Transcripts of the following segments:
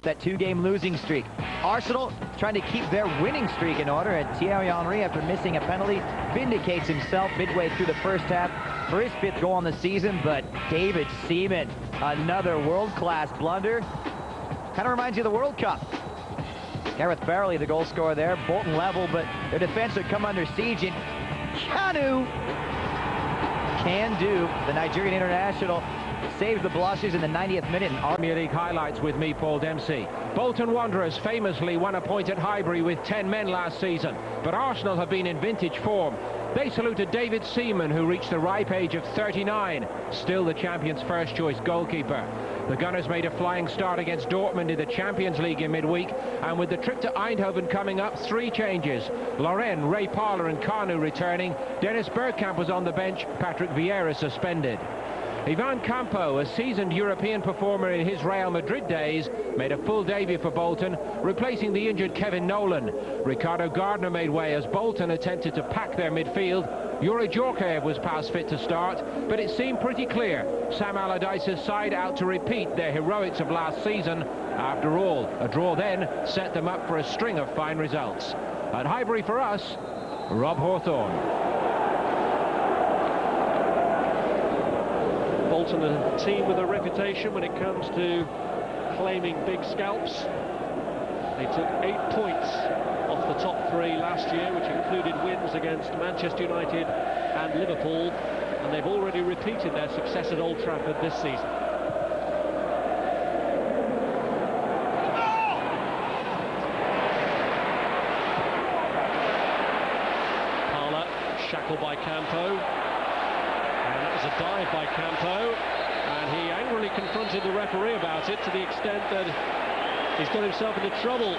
that 2-game losing streak. Arsenal trying to keep their winning streak in order, and Thierry Henry, after missing a penalty, vindicates himself midway through the first half for his 5th goal on the season. But David Seaman, another world-class blunder. Kind of reminds you of the World Cup. Gareth Barley, the goal scorer there. Bolton level, but their defense would come under siege. And can do, the Nigerian international, saves the Blushers in the 90th minute. Premier League highlights with me, Paul Dempsey. Bolton Wanderers famously won a point at Highbury with 10 men last season, but Arsenal have been in vintage form. They saluted David Seaman, who reached the ripe age of 39, still the champion's first-choice goalkeeper. The Gunners made a flying start against Dortmund in the Champions League in midweek, and with the trip to Eindhoven coming up, 3 changes. Loren, Ray Parlour and Kanu returning. Dennis Bergkamp was on the bench, Patrick Vieira suspended. Ivan Campo, a seasoned European performer in his Real Madrid days, made a full debut for Bolton, replacing the injured Kevin Nolan. Ricardo Gardner made way as Bolton attempted to pack their midfield. Yuri Djorkaeff was past fit to start, but it seemed pretty clear Sam Allardyce's side out to repeat their heroics of last season. After all, a draw then set them up for a string of fine results. At Highbury for us, Rob Hawthorne. Bolton, a team with a reputation when it comes to claiming big scalps. They took 8 points off the top 3 last year, which included wins against Manchester United and Liverpool, and they've already repeated their success at Old Trafford this season. Parlour shackled by Campo. A dive by Campo, and he angrily confronted the referee about it to the extent that he's got himself into trouble.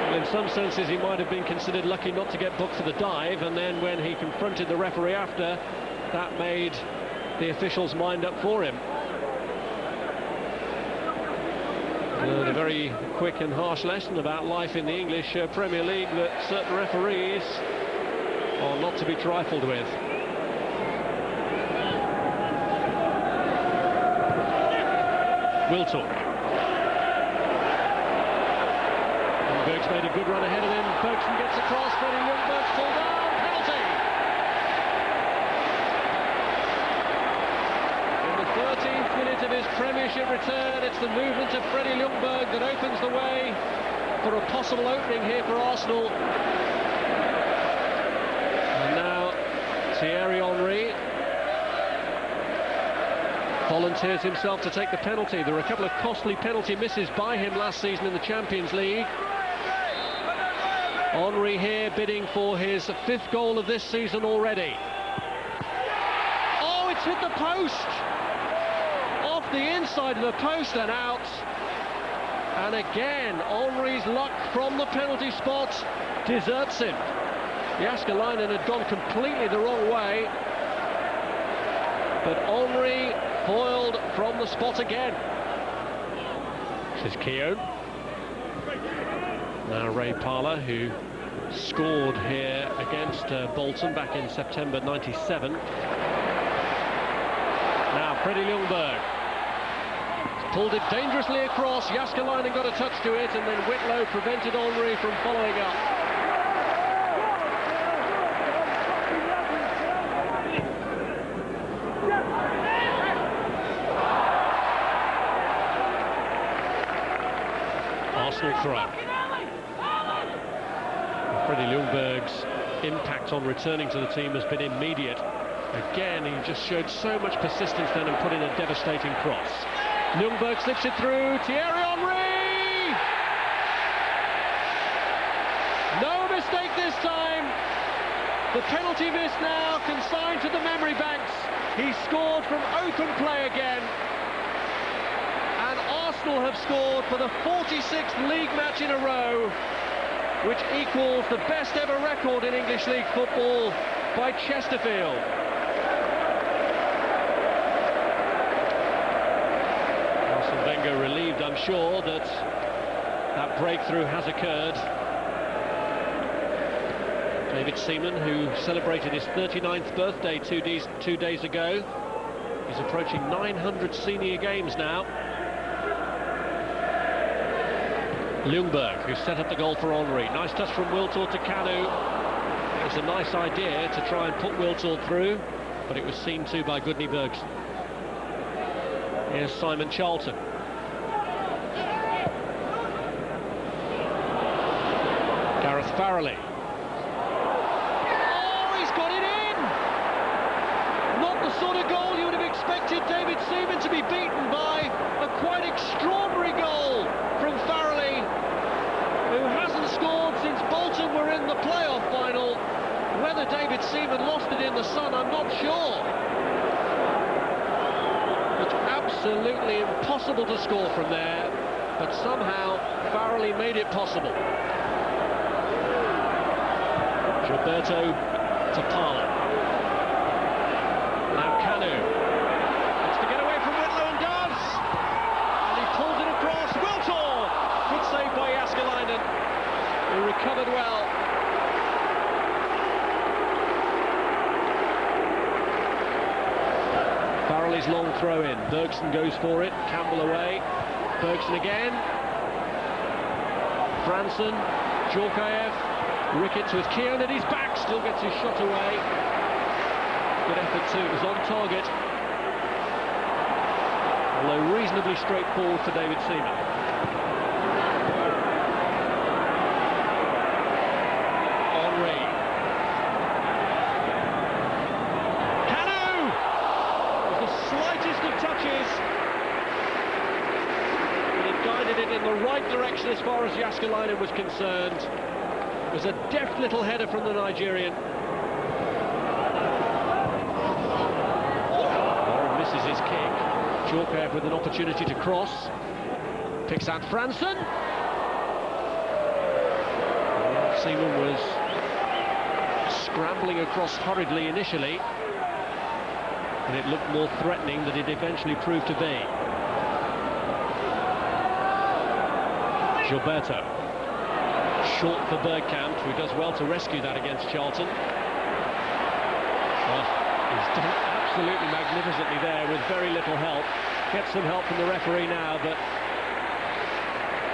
Well, in some senses he might have been considered lucky not to get booked for the dive, and then when he confronted the referee after, that made the officials mind up for him. A very quick and harsh lesson about life in the English Premier League, that certain referees are not to be trifled with. Wiltor. Ljungberg's made a good run ahead of him. Bergson gets across. Freddie Ljungberg's pulled down. Penalty. In the 13th minute of his Premiership return, it's the movement of Freddie Ljungberg that opens the way for a possible opening here for Arsenal. Thierry Henry volunteers himself to take the penalty. There were a couple of costly penalty misses by him last season in the Champions League. Henry here bidding for his 5th goal of this season already. Oh, it's hit the post! Off the inside of the post and out. And again, Henry's luck from the penalty spot deserts him. Jääskeläinen had gone completely the wrong way, but Henry foiled from the spot again. This is Keown. Now Ray Parlour, who scored here against Bolton back in September '97. Now Freddie Ljungberg pulled it dangerously across. Jääskeläinen got a touch to it, and then Whitlow prevented Henry from following up. Arsenal throw. Freddie Ljungberg's impact on returning to the team has been immediate. Again, he just showed so much persistence then and put in a devastating cross. Ljungberg slips it through. Thierry Henry! No mistake this time. The penalty miss now consigned to the memory banks. He scored from open play again. Arsenal have scored for the 46th league match in a row, which equals the best ever record in English League football by Chesterfield. Arsene Wenger relieved, I'm sure, that that breakthrough has occurred. David Seaman, who celebrated his 39th birthday two days ago, He's approaching 900 senior games now. Ljungberg, who set up the goal for Henry. Nice touch from Wiltord to Kanu. It was a nice idea to try and put Wiltord through, but it was seen to by Gudni Bergson. Here's Simon Charlton. Gareth Farrelly. Oh, he's got it in! Not the sort of goal you would have expected David Seaman to be beaten by. A quite extraordinary goal from Farrelly, who hasn't scored since Bolton were in the playoff final. Whether David Seaman lost it in the sun, I'm not sure. It's absolutely impossible to score from there, but somehow Farrelly made it possible. Gilberto to Parlour. Now Kanu. It's to get away from Whitlow and does. And he pulls it across. Wiltord! Good save by Jääskeläinen, who recovered well. Farrelly's long throw in. Bergson goes for it. Campbell away. Bergson again. Franson. Djorkaeff. Ricketts with Keown at his back, still gets his shot away. Good effort too, it was on target. Although reasonably straightforward for David Seaman. Henry. Kanu! With the slightest of touches. And he guided it in the right direction as far as Jääskeläinen was concerned. It was a deft little header from the Nigerian. Warren misses his kick. Djorkaeff with an opportunity to cross. Picks out Franson. Seaman was scrambling across hurriedly initially, and it looked more threatening than it eventually proved to be. Gilberto. Short for Bergkamp, who does well to rescue that against Charlton. Well, he's done absolutely magnificently there with very little help. Gets some help from the referee now, but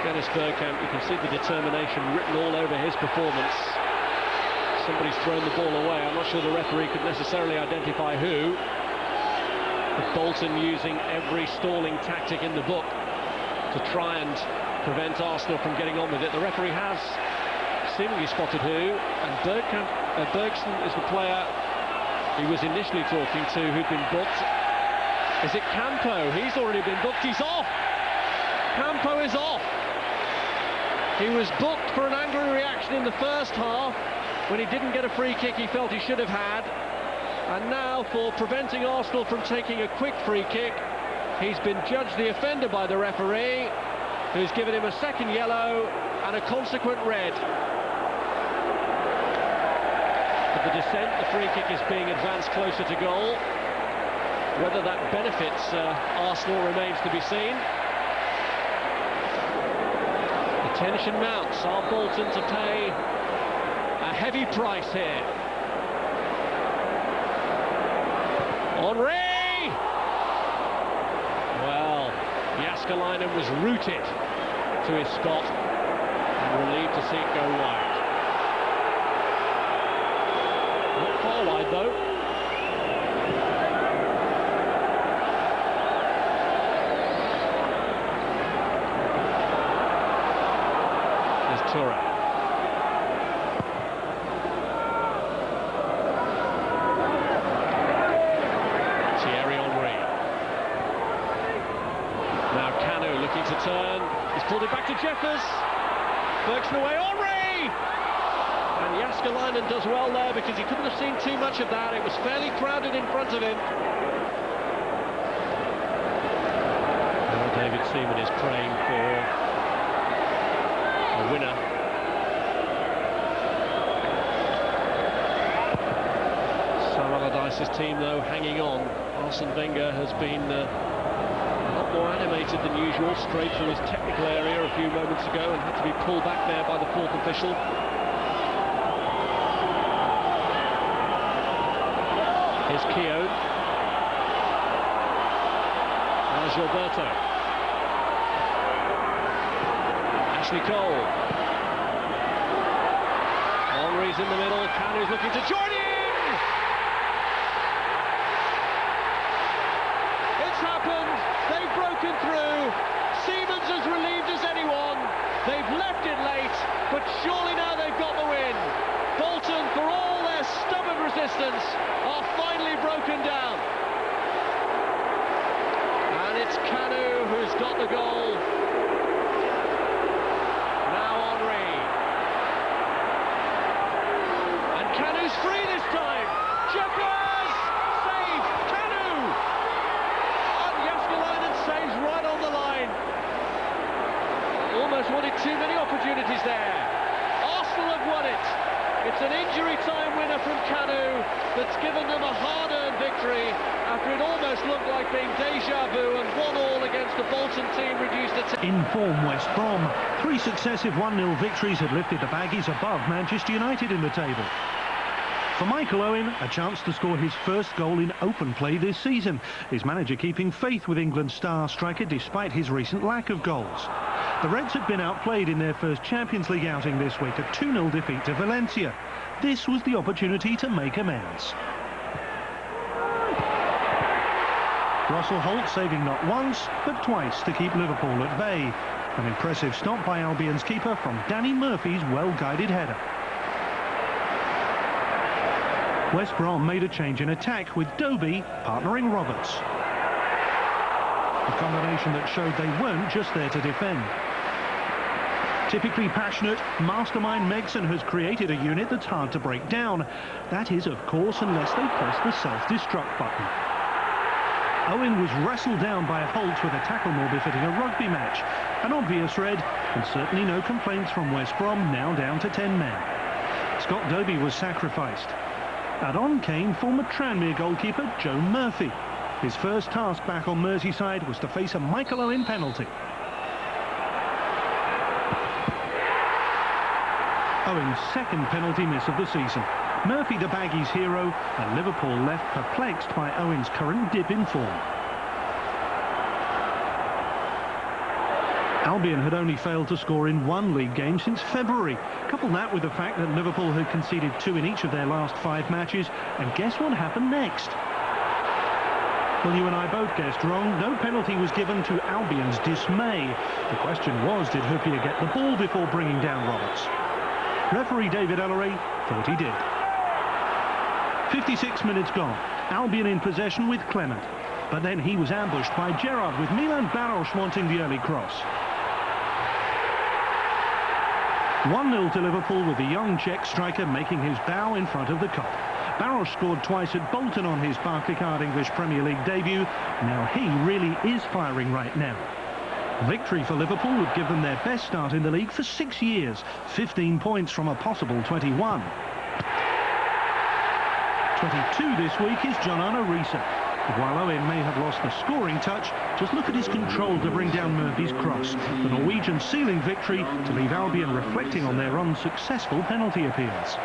Dennis Bergkamp, you can see the determination written all over his performance. Somebody's thrown the ball away. I'm not sure the referee could necessarily identify who. But Bolton using every stalling tactic in the book to try and prevent Arsenal from getting on with it. The referee has seemingly spotted who, and Bergson is the player he was initially talking to, who'd been booked. Is it Campo? He's already been booked. He's off! Campo is off! He was booked for an angry reaction in the first half when he didn't get a free kick he felt he should have had, and now for preventing Arsenal from taking a quick free kick, he's been judged the offender by the referee, who's given him a second yellow and a consequent red. For the dissent, the free kick is being advanced closer to goal. Whether that benefits Arsenal remains to be seen. The tension mounts. Are Bolton to pay a heavy price here? Henry! Well, Jääskeläinen was rooted to his spot and relieved to see it go wide. Not far wide though. There's Touré. To turn, he's pulled it back to Jeffers. Bergson away, Henry! And Jääskeläinen does well there because he couldn't have seen too much of that. It was fairly crowded in front of him. Now David Seaman is praying for a winner. Sam Allardyce's team, though, hanging on. Arsene Wenger has been more animated than usual, straight from his technical area a few moments ago and had to be pulled back there by the fourth official. Here's Keown. Gilberto. Ashley Cole. Henry's in the middle. Canu's looking to join in. It's happened. They've broken through. Siemens as relieved as anyone. They've left it late, but surely now they've got the win. Bolton, for all their stubborn resistance, are finally broken down. And it's Canu who's got the goal. Now Henry. And Canu's free this time. Checkers! Save! Canu! And Jääskeläinen saves right on the line. Almost wanted too many opportunities there. Arsenal have won it. It's an injury time winner from Canu that's given them a hard-earned victory after it almost looked like being deja vu, and 1-1 against the Bolton team reduced it. In form, West Brom. 3 successive 1-0 victories had lifted the Baggies above Manchester United in the table. For Michael Owen, a chance to score his first goal in open play this season. His manager keeping faith with England's star striker despite his recent lack of goals. The Reds had been outplayed in their first Champions League outing this week, a 2-0 defeat to Valencia. This was the opportunity to make amends. Russell Holt saving not once, but twice to keep Liverpool at bay. An impressive stop by Albion's keeper from Danny Murphy's well-guided header. West Brom made a change in attack with Doby partnering Roberts. A combination that showed they weren't just there to defend. Typically passionate, mastermind Megson has created a unit that's hard to break down. That is, of course, unless they press the self-destruct button. Owen was wrestled down by Holt with a tackle more befitting a rugby match. An obvious red, and certainly no complaints from West Brom, now down to 10 men. Scott Doby was sacrificed. And on came former Tranmere goalkeeper Joe Murphy. His first task back on Merseyside was to face a Michael Owen penalty. Owen's second penalty miss of the season. Murphy the Baggies' hero, and Liverpool left perplexed by Owen's current dip in form. Albion had only failed to score in 1 league game since February. Couple that with the fact that Liverpool had conceded 2 in each of their last 5 matches, and guess what happened next? Well, you and I both guessed wrong. No penalty was given to Albion's dismay. The question was, did Hyypiä get the ball before bringing down Roberts? Referee David Elleray thought he did. 56 minutes gone. Albion in possession with Clement. But then he was ambushed by Gerrard with Milan Baros wanting the early cross. 1-0 to Liverpool with the young Czech striker making his bow in front of the Kop. Baros scored twice at Bolton on his Barclaycard English Premier League debut. Now he really is firing right now. Victory for Liverpool would give them their best start in the league for 6 years. 15 points from a possible 21. 22 this week is John Arne Riise. While Owen may have lost the scoring touch, just look at his control to bring down Murphy's cross. The Norwegian sealing victory to leave Albion reflecting on their unsuccessful penalty appeals.